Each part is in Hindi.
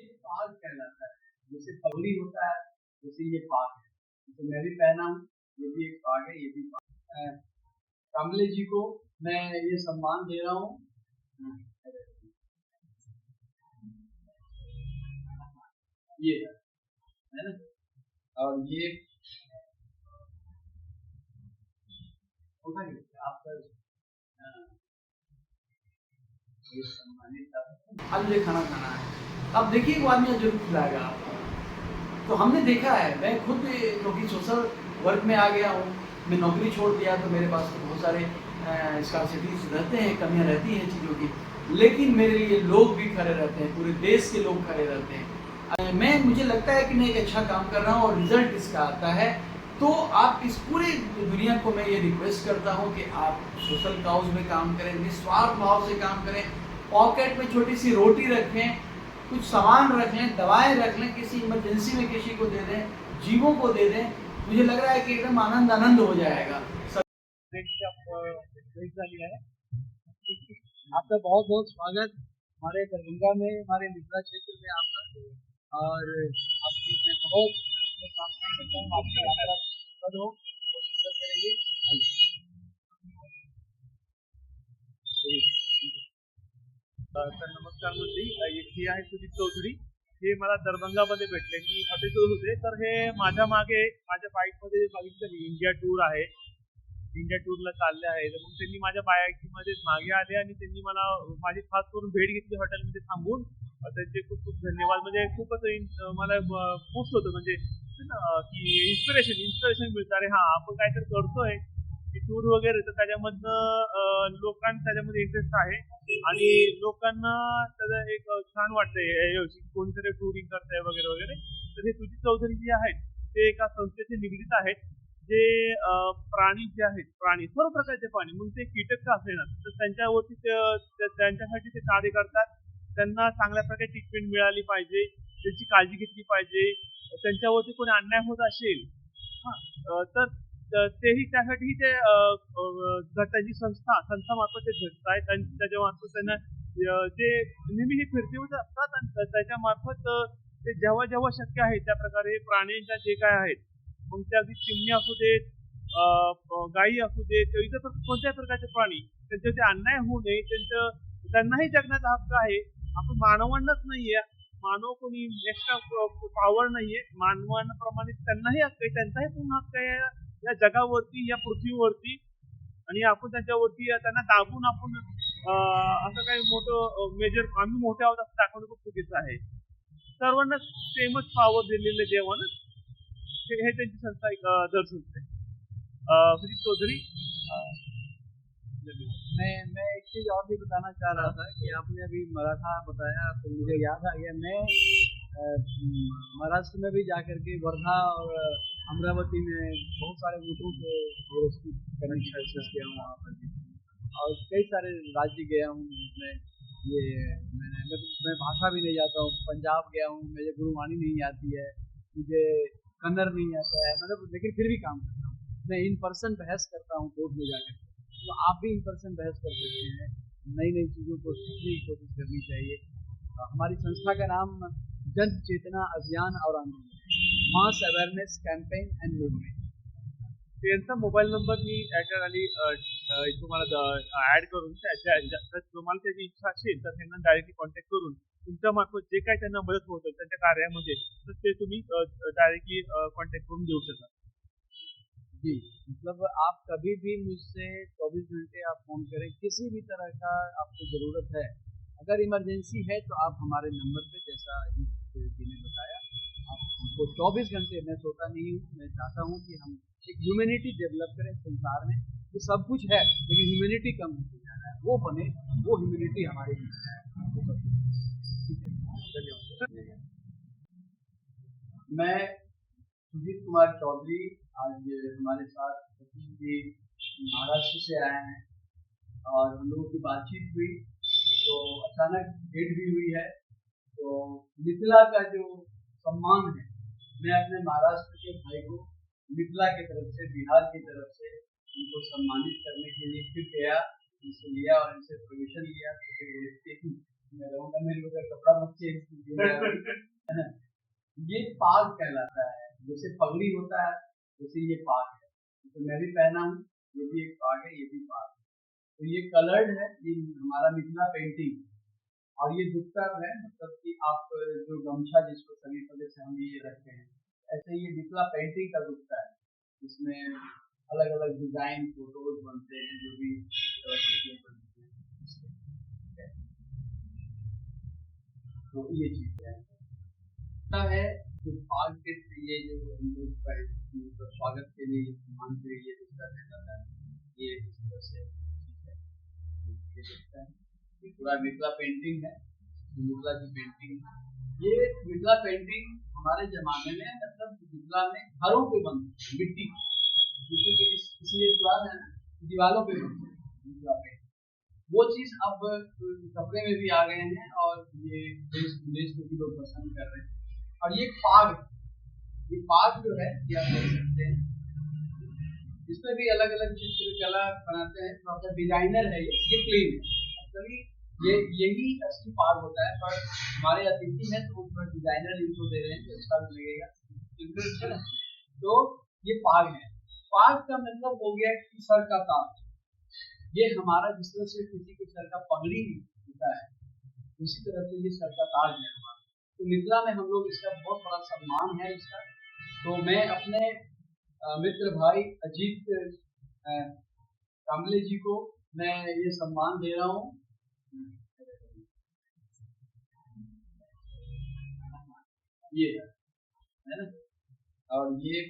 ये पाग कहलाता है। जैसे पगड़ी होता है, वैसे ये पाग है। जैसे मैं भी पहना हूँ, ये भी एक पाग है, ये भी पाग है। कामले जी को मैं ये सम्मान दे रहा हूँ। ये है ना, और ये होगा नहीं आपका, ये सम्मानित। आज मुझे खाना खाना है, अब देखिए वो आदमी जरूर खिलाएगा आपको। तो हमने देखा है, मैं खुद क्योंकि सोशल वर्क में आ गया हूँ, मैं नौकरी छोड़ दिया तो मेरे पास तो बहुत सारे स्कार्सिटीज रहते हैं, कमियां रहती हैं चीज़ों की, लेकिन मेरे लिए लोग भी खड़े रहते हैं, पूरे देश के लोग खड़े रहते हैं। मुझे लगता है कि मैं एक अच्छा काम कर रहा हूँ और रिजल्ट इसका आता है। तो आप इस पूरी दुनिया को मैं ये रिक्वेस्ट करता हूँ कि आप सोशल काउज में काम करें, निस्वार्थ भाव से काम करें, पॉकेट में छोटी सी रोटी रखें, कुछ सामान रख लें, दवाएं रख लें, किसी इमरजेंसी में किसी को दे दें, जीवों को दे दें। मुझे लग रहा है कि एकदम आनंद हो जाएगा। आपका बहुत बहुत स्वागत हमारे दरभंगा में, हमारे मिथिला क्षेत्र में आपका। और आपकी मैं बहुत कामना करता हूँ, आपकी यात्रा सफल हो, बहुत सुंदर करेंगे। तर नमस्कार मंडळी, हे आहे सुजित चौधरी. हे मला दरभंगामध्ये भेटले. मी हॉटेलवर होते, तर हे माझ्या मागे माझ्या बाईकमध्ये बघितलं मी इंडिया टूर आहे, इंडिया टूरला चालले आहे. तर मग त्यांनी माझ्या बाईकमध्ये मागे आले आणि त्यांनी मला माझी खास करून भेट घेतली हॉटेलमध्ये थांबून. त्यांचे खूप खूप धन्यवाद. म्हणजे खूपच मला बूस्ट होतं, म्हणजे की इन्स्पिरेशन मिळतं. अरे हा आपण काहीतरी करतोय टूर वगैरे, तर त्याच्यामधनं लोकांना त्याच्यामध्ये इंटरेस्ट आहे आणि लोकांना त्याचं एक छान वाटतंय कोणीतरी टूरिंग करताय वगैरे वगैरे. तर हे सुजित चौधरी जे आहेत ते एका संस्थेचे निगडीत आहेत, जे प्राणी जे आहेत, प्राणी सर्व प्रकारचे प्राणी, मग ते कीटक का असेना, तर त्यांच्यावरती त्यांच्यासाठी ते कार्य करतात. त्यांना चांगल्या प्रकारे ट्रीटमेंट मिळाली पाहिजे, त्यांची काळजी घेतली पाहिजे. त्यांच्यावरती कोणी अन्याय होत असेल तर तेही त्यासाठी ते त्यांची संस्थामार्फत ते झटत आहेत आणि त्याच्यामार्फत त्यांना जे नेहमी हे फिरतीवर असतात आणि त्याच्यामार्फत ते जेव्हा जेव्हा शक्य आहे त्या प्रकारे प्राण्यांच्या जे काय आहेत, मग त्या अगदी चिमण्या असू देत, गायी असू देत, किंवा इतर कोणत्याही प्रकारचे प्राणी, त्यांच्यावरती अन्याय होऊ नये, त्यांनाही जगण्याचा हक्क आहे. आपण मानवांनाच नाहीये, मानव कोणी एक्स्ट्रा पॉवर नाहीये, मानवांप्रमाणे त्यांनाही हक्क आहे, त्यांचाही पूर्ण हक्क आहे या जगावरती, या पृथ्वीवरती. आणि आपण त्याच्यावरती त्यांना दाबून आपण असं काही मोठं मेजर आम्ही मोठे आहोत असं दाखवणं खूप चुकीचं आहे. सर्वांना सेमच पॉवर दिलेले देवानं, हे त्यांची संस्था दर्शवते. सुजीत चौधरी. मैं एक चीज और भी बताना चाह रहा था कि आपने अभी मराठा बताया तो मुझे याद आ गया, मैं महाराष्ट्र में भी जाकर के वर्धा और अमरावती में बहुत सारे ऊँटों को रेस्क्यू करने की कोशिश किया हूँ वहाँ पर भी, और कई सारे राज्य गया हूँ जिसमें ये मैं भाषा भी नहीं जाता हूँ। पंजाब गया हूँ, मुझे गुरुवाणी नहीं आती है, मुझे कन्नड़ नहीं आता है, मतलब लेकिन फिर भी काम करता हूँ। मैं इन पर्सन बहस करता हूँ कोर्ट में जाकर, तो आप भी इन पर्सन बहस कर सकते हैं। नई नई चीज़ों को सीखने की कोशिश करनी चाहिए। हमारी संस्था का नाम जन चेतना अभियान और आंदोलन, मास अवेयरनेस कैंपेन एंड मूवमेंट। त्यांचा मोबाईल नंबर मी याच्याखाली तुम्हाला ऍड करून तुम्हाला त्याची इच्छा असेल तर त्यांना डायरेक्टली कॉन्टॅक्ट करून तुमच्या मार्फत जे काही त्यांना मदत होत त्यांच्या कार्यामध्ये, तर ते तुम्ही डायरेक्टली कॉन्टॅक्ट करून देऊ शकता. जी, मतलब आप कभी भी मुझसे 24 घंटे आप फ़ोन करें, किसी भी तरह का आपको ज़रूरत है, अगर इमरजेंसी है तो आप हमारे नंबर पे, जैसा जी ने बताया, आप हमको 24 घंटे, मैं सोता नहीं हूँ, मैं चाहता हूँ कि हम एक ह्यूमैनिटी डेवलप करें संसार में, कि सब कुछ है लेकिन ह्यूमैनिटी कम होती जा रहा है, वो बने, वो ह्यूमैनिटी हमारे बीच है। धन्यवाद। मैं सुजीत कुमार चौधरी, आज हमारे साथ सचिन जी महाराष्ट्र से आए हैं और हम लोगों की बातचीत हुई, तो अचानक भेंट भी हुई है। तो मिथिला का जो सम्मान है, मैं अपने महाराष्ट्र के भाई को मिथिला की तरफ से, बिहार की तरफ से उनको सम्मानित करने के लिए फिर गया, उनसे लिया और इनसे परमिशन लिया, तो फिर मैं रहूंगा, मेरे को कपड़ा मत चेंज कीजिएगा। ये पाग कहलाता है, जैसे पगड़ी होता है वैसे ये पाग है, तो मैं भी पहना हूँ, ये भी एक पाग है, ये भी पाग है। तो ये कलर्ड है, ये हमारा मिथिला पेंटिंग है। और ये दुपट्टा है, मतलब कि आप जो गमछा जिसको सभी पहले से हम ये रखते हैं, ऐसे ये मिथिला पेंटिंग का दुपट्टा है, जिसमें अलग अलग डिजाइन फोटोज बनते हैं, जो भी कलाकृतियां बनती हैं। तो ये चीज है जो पाग के ये जो हम लोग का स्वागत के लिए सम्मान के लिए दूसरा जाता है, ये इस तरह से चीज है। ये देखता है ये पूरा मिथिला पेंटिंग है, मिथिला की पेंटिंग है। ये मिथिला पेंटिंग हमारे जमाने में, मतलब मिथिला में घरों पे बनती, मिट्टी के किसी दीवार है ना, दीवारों पे बनती है मिथिला पेंटिंग। वो चीज अब कपड़े में भी आ गए हैं, और ये देश विदेश में भी लोग पसंद कर रहे हैं। और ये पाग जो है ये आप देख सकते हैं, इसमें भी अलग अलग चित्रकला बनाते हैं, थोड़ा सा डिजाइनर है, ये प्लेन है एक्चुअली, ये यही असली पाग होता है, पर हमारे अतिथि हैं तो उसमें डिजाइनर इनको दे रहे हैं तो अच्छा भी लगेगा। तो ये पाग है, पाग का मतलब हो गया कि सर का ताज। ये हमारा जिस तरह से किसी के सर का पगड़ी होता है, उसी तरह से ये सर का ताज है हमारा। तो मिथिला में हम लोग इसका बहुत बड़ा सम्मान है इसका। तो मैं अपने मित्र भाई अजीत कामले जी को मैं ये सम्मान दे रहा हूँ। ये है ना, और ये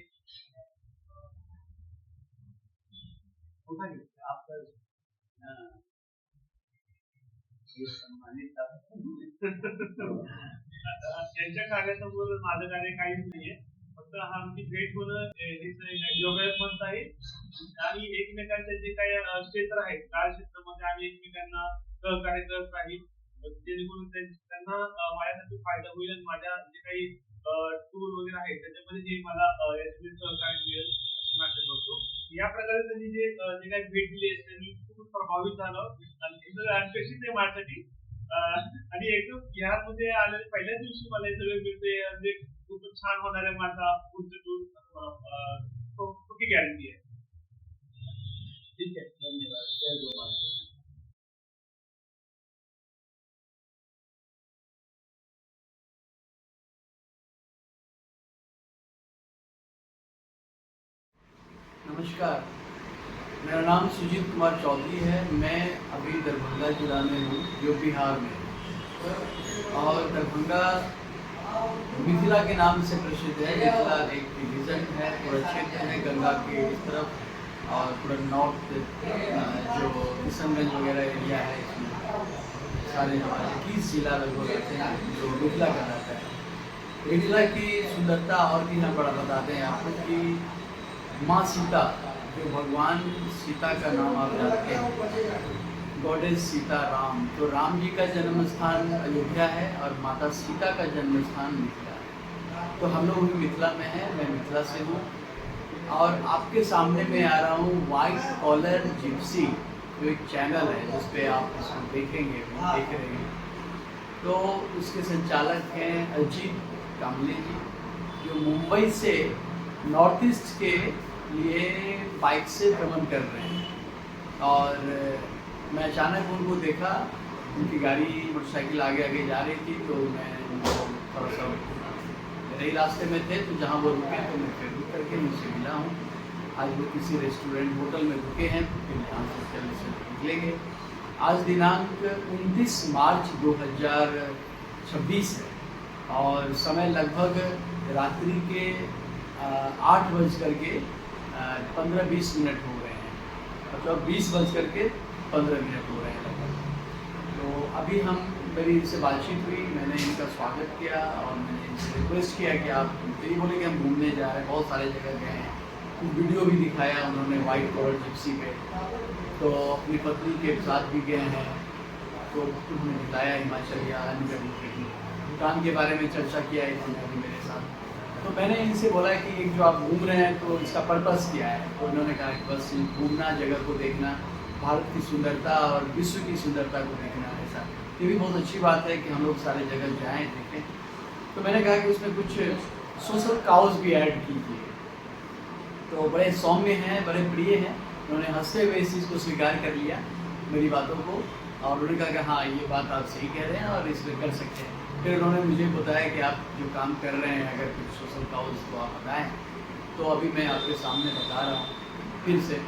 आपका ये सम्मानित त्यांच्या कार्यासमोर माझं कार्य काहीच नाहीये, फक्त आमची भेट होणं हेच योगायोग म्हणता येईल। आणि एकमेकांचे जे काही क्षेत्र आहेत, कार्यक्षेत्रामध्ये आम्ही एकमेकांना सहकार्य करत राहील, जेणेकरून त्यांना माझ्यासाठी फायदा होईल, आणि माझ्या जे काही टूर वगैरे आहेत त्याच्यामध्ये जे मला सहकार्य मिळेल अशी आशा करतो। या प्रकारे त्यांनी जे काही भेट दिली त्यांनी खूप प्रभावित झालं, अनपेक्षित आहे माझ्यासाठी। आणि एकदम बिहारमध्ये आलेल्या पहिल्या दिवशी मला हे सगळं मिळते, म्हणजे खूपच छान होणार आहे माझा पुढचा टूर, पक्की गॅरंटी आहे। ठीक है, धन्यवाद, जय गो माता। नमस्कार, मेरा नाम सुजीत कुमार चौधरी है। मैं अभी दरभंगा जिला में हूँ, जो बिहार में, और दरभंगा मिथिला के नाम से प्रसिद्ध है। मिथिला एक डिवीजन है, पूरा क्षेत्र है गंगा के इस तरफ, और पूरा नॉर्थ जो किशनगंज वगैरह एरिया है, इसमें सारे हमारे 21 जिला लगभग रहते हैं जो मिथिला कहलाता है। मिथिला की सुंदरता और भी हम बड़ा बताते हैं आपको कि माँ सीता, जो भगवान सीता का नाम आप जानते हैं, गॉडेस सीता राम, तो राम जी का जन्म स्थान अयोध्या है और माता सीता का जन्म स्थान मिथिला है। तो हम लोग भी मिथिला में हैं, मैं मिथिला से हूँ, और आपके सामने मैं आ रहा हूँ वाइट कॉलर जिप्सी, जो एक चैनल है जिस पे आप इसको देखेंगे, देख रहे हैं। तो उसके संचालक हैं अजीत कामले जी, जो मुंबई से नॉर्थ ईस्ट के लिए बाइक से भ्रमण कर रहे हैं। और मैं अचानक उनको देखा, उनकी गाड़ी मोटरसाइकिल आगे आगे जा रही थी, तो मैं उनको थोड़ा सा मेरे ही रास्ते में थे, तो जहाँ वो रुके तो मैं फिर रुक करके उनसे मिला हूँ। आज वो किसी रेस्टोरेंट होटल में रुके हैं, फिर यहाँ से होटल से निकलेंगे। आज दिनांक 29 मार्च 2026 है, और समय लगभग रात्रि के 8:15 हो रहे हैं, मतलब 20:15 हो रहे हैं लगभग। तो अभी मेरी इनसे बातचीत हुई, मैंने इनका स्वागत किया और मैंने इनसे रिक्वेस्ट किया कि आप, ये बोले कि हम घूमने जा रहे हैं, बहुत सारे जगह गए हैं, कुछ वीडियो भी दिखाया उन्होंने वाइट कॉलर जिप्सी पे, तो अपनी पत्नी के साथ भी गए हैं, तो उन्होंने बताया हिमाचल या अन्य भूटान के बारे में चर्चा किया इन्होंने अभी मेरे साथ। तो मैंने इनसे बोला कि एक जो आप घूम रहे हैं तो इसका पर्पस क्या है, तो उन्होंने कहा कि बस घूमना, जगह को देखना, भारत की सुंदरता और विश्व की सुंदरता को देखना, ऐसा ये भी बहुत अच्छी बात है कि हम लोग सारे जगह जाएँ, देखें। तो मैंने कहा कि उसमें कुछ सोशल काउज़ भी ऐड कीजिए। तो बड़े सौम्य हैं, बड़े प्रिय हैं, उन्होंने हँसते हुए इस चीज़ को स्वीकार कर लिया, मेरी बातों को, और उन्होंने कहा कि हाँ, ये बात आप सही कह रहे हैं और इसमें कर सकते हैं। फिर उन्होंने मुझे बताया कि आप जो काम कर रहे हैं, अगर कुछ सोशल काउज़ तो आप बताएँ। तो अभी मैं आपके सामने बता रहा हूँ फिर से।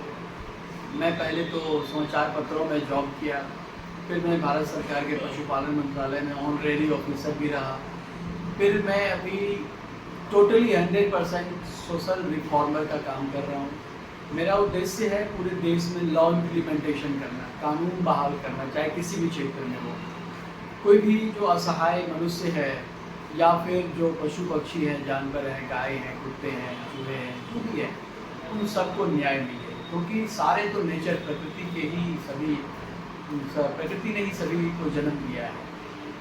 मैं पहले तो समाचार पत्रों में जॉब किया, फिर मैं भारत सरकार के पशुपालन मंत्रालय में ऑनरेरी ऑफिसर भी रहा। फिर मैं अभी टोटली 100% सोशल रिफॉर्मर का काम कर रहा हूँ। मेरा उद्देश्य है पूरे देश में लॉ इम्प्लीमेंटेशन करना, कानून बहाल करना, चाहे किसी भी क्षेत्र में हो। कोई भी जो असहाय मनुष्य है या फिर जो पशु पक्षी हैं, जानवर हैं, गाय हैं, कुत्ते हैं, चूहे हैं, जो भी है, उन सबको न्याय मिले, क्योंकि सारे तो नेचर, प्रकृति के ही सभी, प्रकृति ने ही सभी को जन्म दिया है।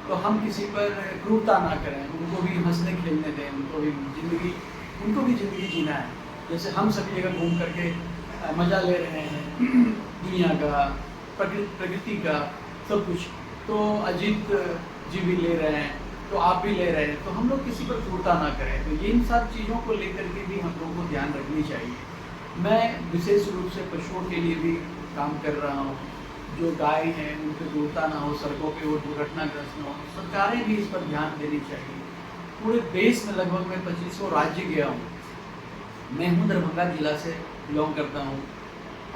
तो हम किसी पर क्रूरता ना करें, उनको भी हंसने खेलने दें, उनको भी ज़िंदगी जीना है। जैसे हम सभी जगह घूम करके मज़ा ले रहे हैं दुनिया का, प्रकृति का, सब कुछ। तो अजीत जी भी ले रहे हैं, तो आप भी ले रहे हैं, तो हम लोग किसी पर क्रूरता ना करें। तो इन सब चीज़ों को लेकर के भी हम लोगों को ध्यान रखनी चाहिए। मैं विशेष रूप से पशुओं के लिए भी काम कर रहा हूँ। जो गाय हैं उन पर क्रूरता ना हो, सड़कों पे वो दुर्घटनाग्रस्त न हो, सरकारें भी इस पर ध्यान देनी चाहिए। पूरे देश में लगभग मैं 2500 राज्य गया हूँ। मैं हूँ दरभंगा जिला से बिलोंग करता हूँ,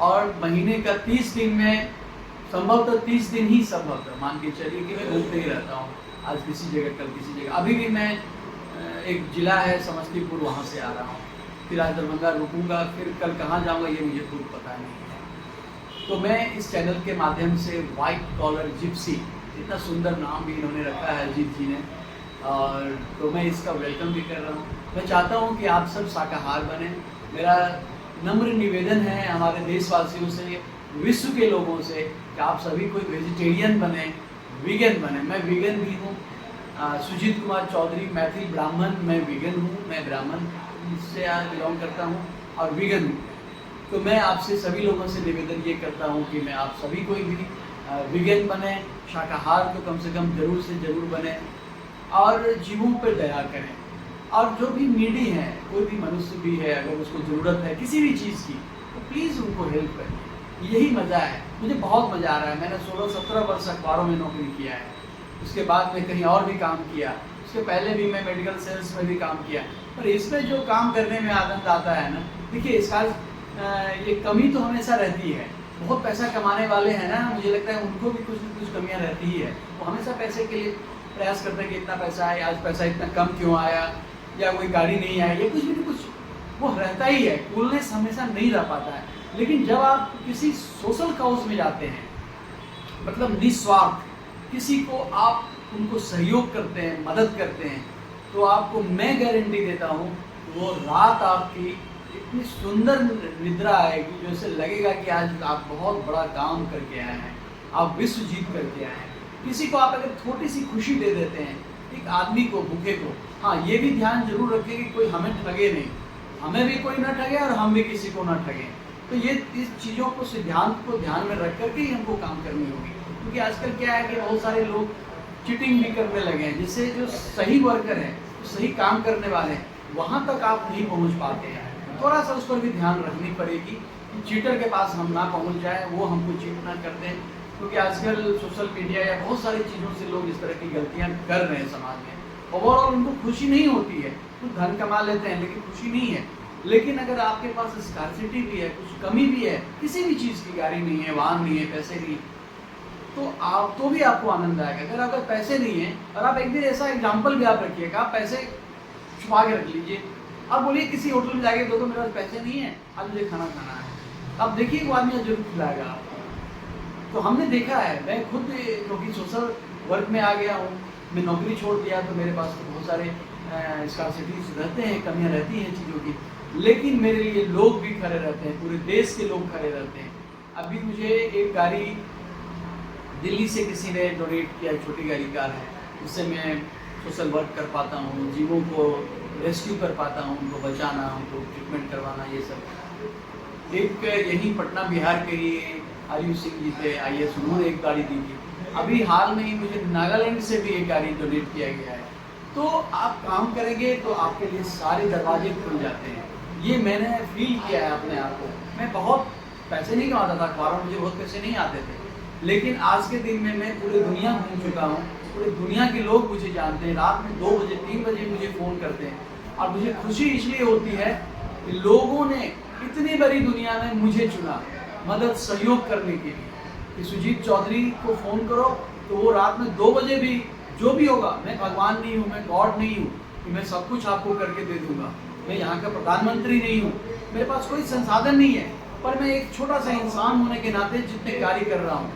और महीने का 30 दिन में संभवतः 30 दिन ही संभवतः मान के चलिए कि मैं घूमते ही रहता हूँ। आज किसी जगह, कल किसी जगह। अभी भी मैं एक जिला है समस्तीपुर, वहाँ से आ रहा हूँ, फिर आज दरभंगा रुकूंगा, फिर कल कहाँ जाऊँगा ये मुझे खुद पता नहीं है। तो मैं इस चैनल के माध्यम से वाइट कॉलर जिप्सी, इतना सुंदर नाम भी इन्होंने रखा है अजीत जी ने, और तो मैं इसका वेलकम भी कर रहा हूँ। मैं चाहता हूँ कि आप सब शाकाहार बने। मेरा नम्र निवेदन है हमारे देशवासियों से, विश्व के लोगों से, कि आप सभी कोई वेजिटेरियन बने, वीगन बने। मैं वीगन भी हूँ। सुजीत कुमार चौधरी, मैथिल ब्राह्मण, मैं वीगन हूँ, मैं ब्राह्मण से बिलोंग करता हूँ और वीगन हूँ। तो मैं आपसे सभी लोगों से निवेदन ये करता हूँ कि मैं आप सभी कोई भी वीगन बने, शाकाहार तो कम से कम जरूर से ज़रूर बने, और जीवों पर दया करें। और जो भी नीडी हैं, कोई भी मनुष्य भी है, अगर उसको ज़रूरत है किसी भी चीज़ की, तो प्लीज़ उनको हेल्प करिए। यही मज़ा है, मुझे बहुत मज़ा आ रहा है। मैंने 16-17 वर्ष अखबारों में नौकरी किया है, उसके बाद मैं कहीं और भी काम किया, उसके पहले भी मैं मेडिकल सेल्स में भी काम किया। पर इसमें जो काम करने में आनंद आता है ना, देखिए इसका ये कमी तो हमेशा रहती है। बहुत पैसा कमाने वाले हैं ना, मुझे लगता है उनको भी कुछ न कुछ कमियां रहती ही है। वो हमेशा पैसे के लिए प्रयास करते हैं कि इतना पैसा है, आज पैसा इतना कम क्यों आया, या कोई गाड़ी नहीं आई, या कुछ भी कुछ वो रहता ही है। कूलनेस हमेशा नहीं रह पाता है। लेकिन जब आप किसी सोशल काउज में जाते हैं, मतलब निस्वार्थ, किसी को आप उनको सहयोग करते हैं, मदद करते हैं, तो आपको मैं गारंटी देता हूँ वो रात आपकी इतनी सुंदर निद्रा आएगी, जैसे लगेगा कि आज आप बहुत बड़ा काम करके आए हैं, आप विश्व जीत करके आए हैं। किसी को आप अगर छोटी सी खुशी दे देते हैं, एक आदमी को, भूखे को, हाँ ये भी ध्यान जरूर रखें कि कोई हमें ठगे नहीं, हमें भी कोई ना ठगे और हम भी किसी को ना ठगें। तो ये इस चीज़ों को, सिद्धांत को ध्यान में रख करके ही हमको काम करनी होगी। क्योंकि आजकल क्या है कि बहुत सारे लोग चीटिंग भी करने लगे हैं, जिससे जो सही वर्कर हैं, सही काम करने वाले हैं, वहाँ तक आप नहीं पहुँच पाते हैं। थोड़ा सा उस पर भी ध्यान रखनी पड़ेगी कि चीटर के पास हम ना पहुँच जाए, वो हमको चीट ना कर दें। क्योंकि आजकल सोशल मीडिया या बहुत सारी चीज़ों से लोग इस तरह की गलतियाँ कर रहे हैं समाज में। ओवरऑल उनको खुशी नहीं होती है, कुछ धन कमा लेते हैं लेकिन खुशी नहीं है। लेकिन अगर आपके पास स्कार्सिटी भी है, कुछ कमी भी है, किसी भी चीज़ की, गाड़ी नहीं है, वाहन नहीं है, पैसे नहीं है, तो भी आपको आनंद आएगा। अगर पैसे नहीं है, और आप एक दिन ऐसा एग्जाम्पल भी आप रखिएगा, आप पैसे छुपा के रख लीजिए, अब बोलिए किसी होटल में जाके दो तो मेरे पास पैसे नहीं है, आज मुझे खाना खाना है, अब देखिए वो आदमी जरूर खिलाएगा आपको। तो हमने देखा है, मैं खुद क्योंकि सोशल वर्क में आ गया हूँ, मैं नौकरी छोड़ दिया, तो मेरे पास तो बहुत सारे स्कार्सिटीज रहते हैं, कमियाँ रहती हैं चीज़ों की, लेकिन मेरे लिए लोग भी खड़े रहते हैं, पूरे देश के लोग खड़े रहते हैं। अभी मुझे एक गाड़ी दिल्ली से किसी ने डोनेट किया, छोटी गाड़ी कार है, उससे मैं सोशल वर्क कर पाता हूँ, जीवों को रेस्क्यू कर पाता हूँ, उनको बचाना, उनको ट्रीटमेंट करवाना, ये सब। एक यहीं पटना बिहार के ही आयु सिंह जी थे IAS, उन्होंने एक गाड़ी दी थी, अभी हाल में ही मुझे नागालैंड से भी एक गाड़ी डोनेट किया गया है। तो आप काम करेंगे तो आपके लिए सारे दरवाजे खुल जाते हैं। ये मैंने फील किया है अपने आप को। मैं बहुत पैसे नहीं कमाता था, अखबारों में मुझे बहुत पैसे नहीं आते थे, लेकिन आज के दिन में मैं पूरी दुनिया घूम चुका हूँ। पूरी दुनिया के लोग मुझे जानते हैं। रात में 2 बजे 3 बजे मुझे फ़ोन करते हैं और मुझे खुशी इसलिए होती है कि लोगों ने इतनी बड़ी दुनिया में मुझे चुना मदद सहयोग करने के लिए कि सुजीत चौधरी को फ़ोन करो तो वो रात में 2 बजे भी जो भी होगा, मैं भगवान नहीं हूँ, मैं गॉड नहीं हूँ कि मैं सब कुछ आपको करके दे दूँगा। मैं यहाँ का प्रधानमंत्री नहीं हूँ, मेरे पास कोई संसाधन नहीं है, पर मैं एक छोटा सा इंसान होने के नाते जितने कार्य कर रहा हूँ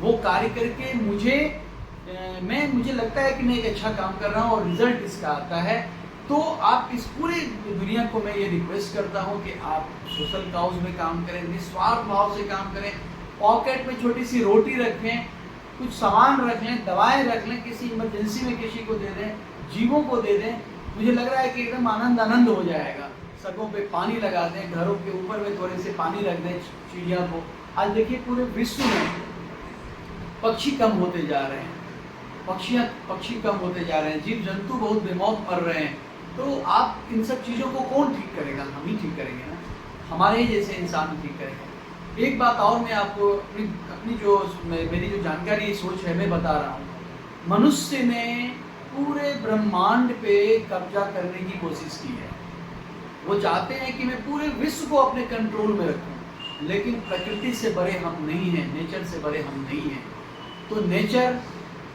वो कार्य करके मुझे लगता है कि मैं एक अच्छा काम कर रहा हूँ और रिजल्ट इसका आता है। तो आप इस पूरी दुनिया को मैं ये रिक्वेस्ट करता हूँ कि आप सोशल काउज में काम करें, निस्वार्थ भाव से काम करें, पॉकेट में छोटी सी रोटी रखें, कुछ सामान रख लें, दवाएं रख लें, किसी इमरजेंसी में किसी को दे दें, जीवों को दे दें। मुझे लग रहा है कि एकदम आनंद हो जाएगा। सड़कों पे पानी लगा दें, घरों के ऊपर में थोड़े से पानी रख दें चिड़िया को। आज देखिए पूरे विश्व में पक्षी कम होते जा रहे हैं, पक्षी कम होते जा रहे हैं, जीव जंतु बहुत बेमौत मर रहे हैं। तो आप इन सब चीज़ों को कौन ठीक करेगा? हम ही ठीक करेंगे ना, हमारे ही जैसे इंसान ठीक करेंगे। एक बात और मैं आपको मेरी जो जानकारी सोच है मैं बता रहा हूँ। मनुष्य ने पूरे ब्रह्मांड पे कब्जा करने की कोशिश की है। वो चाहते हैं कि मैं पूरे विश्व को अपने कंट्रोल में रखूं, लेकिन प्रकृति से बड़े हम नहीं हैं, नेचर से बड़े हम नहीं हैं। तो नेचर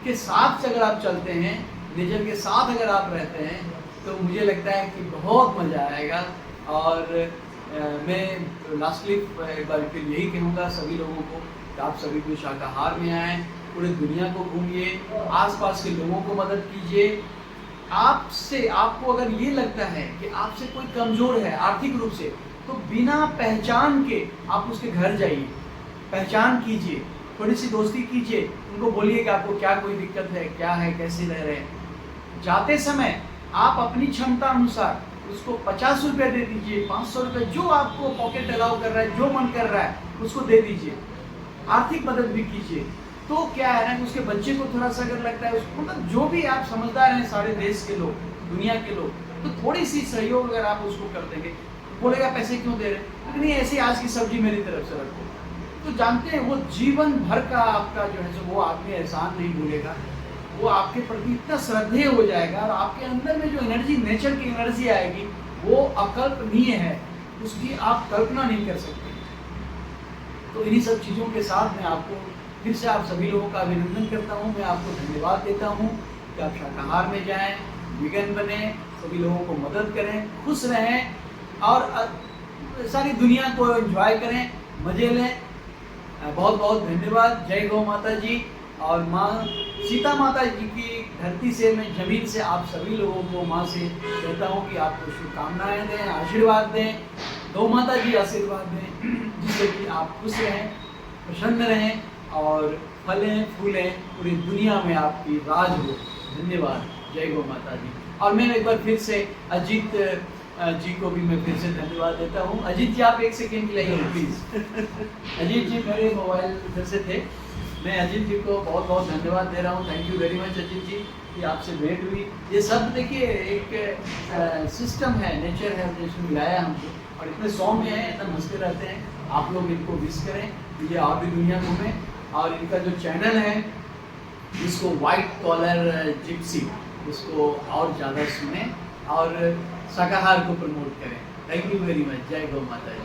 के साथ अगर आप चलते हैं, नेचर के साथ अगर आप रहते हैं, तो मुझे लगता है कि बहुत मज़ा आएगा। और मैं लास्टली एक बार फिर यही कहूँगा सभी लोगों को कि आप सभी को शाकाहार में आएँ, पूरे दुनिया को घूमिए, आसपास के लोगों को मदद कीजिए। आपको अगर ये लगता है कि आपसे कोई कमज़ोर है आर्थिक रूप से, तो बिना पहचान के आप उसके घर जाइए, पहचान कीजिए, थोड़ी सी दोस्ती कीजिए, उनको बोलिए कि आपको क्या कोई दिक्कत है, क्या है, कैसे रह रहे हैं। जाते समय आप अपनी क्षमता अनुसार उसको 50 रुपये दे दीजिए, 500 रुपये, जो आपको पॉकेट अलाउ कर रहा है, जो मन कर रहा है उसको दे दीजिए। आर्थिक मदद भी कीजिए। तो क्या है ना, उसके बच्चे को थोड़ा सा अगर लगता है उसको, मतलब जो भी आप समझदार हैं सारे देश के लोग, दुनिया के लोग, तो थोड़ी सी सहयोग अगर आप उसको कर देंगे, बोलेगा पैसे क्यों दे रहे हैं, नहीं ऐसे आज की सब्जी मेरी तरफ से रखो। तो जानते हैं वो जीवन भर का आपका जो है वो आदमी एहसान नहीं भूलेगा, वो आपके प्रति इतना श्रद्धेय हो जाएगा और आपके अंदर में जो एनर्जी, नेचर की एनर्जी आएगी वो अकल्पनीय है, उसकी आप कल्पना नहीं कर सकते। तो इन्हीं सब चीज़ों के साथ मैं आपको फिर से आप सभी लोगों का अभिनंदन करता हूँ। मैं आपको धन्यवाद देता हूँ कि आप शाकाहार में जाएं, वीगन बने, सभी लोगों को मदद करें, खुश रहें और सारी दुनिया को एंजॉय करें, मज़े लें। बहुत बहुत धन्यवाद। जय गौ माता जी। और माँ सीता माता जी की धरती से, मैं ज़मीन से आप सभी लोगों को माँ से कहता हूँ कि आपको शुभकामनाएँ दें, आशीर्वाद दें, गौ माता जी आशीर्वाद दें, जिससे कि आप खुश रहें, प्रसन्न रहें और फलें फूलें, पूरी दुनिया में आपकी राज हो। धन्यवाद। जय गौ माता जी। और मैं एक बार फिर से अजीत जी को भी मैं फिर से धन्यवाद देता हूँ। अजीत जी आप एक सेकेंड के लिए प्लीज़। अजीत जी मेरे मोबाइल इधर से थे। मैं अजीत जी को बहुत बहुत धन्यवाद दे रहा हूँ। Thank you very much Ajit ji कि आपसे भेंट हुई। ये सब देखिए एक सिस्टम है, नेचर है जिसने मिलाया हमको, और इतने सौम्य हैं, एकदम हंसते रहते हैं। आप लोग इनको विश करें, ये और भी दुनिया घूमें। और इनका जो चैनल है इसको वाइट कॉलर जिप्सी, इसको और ज़्यादा सुने और शाकाहार को प्रमोट करें। Thank you very much. जय गौ माता जी।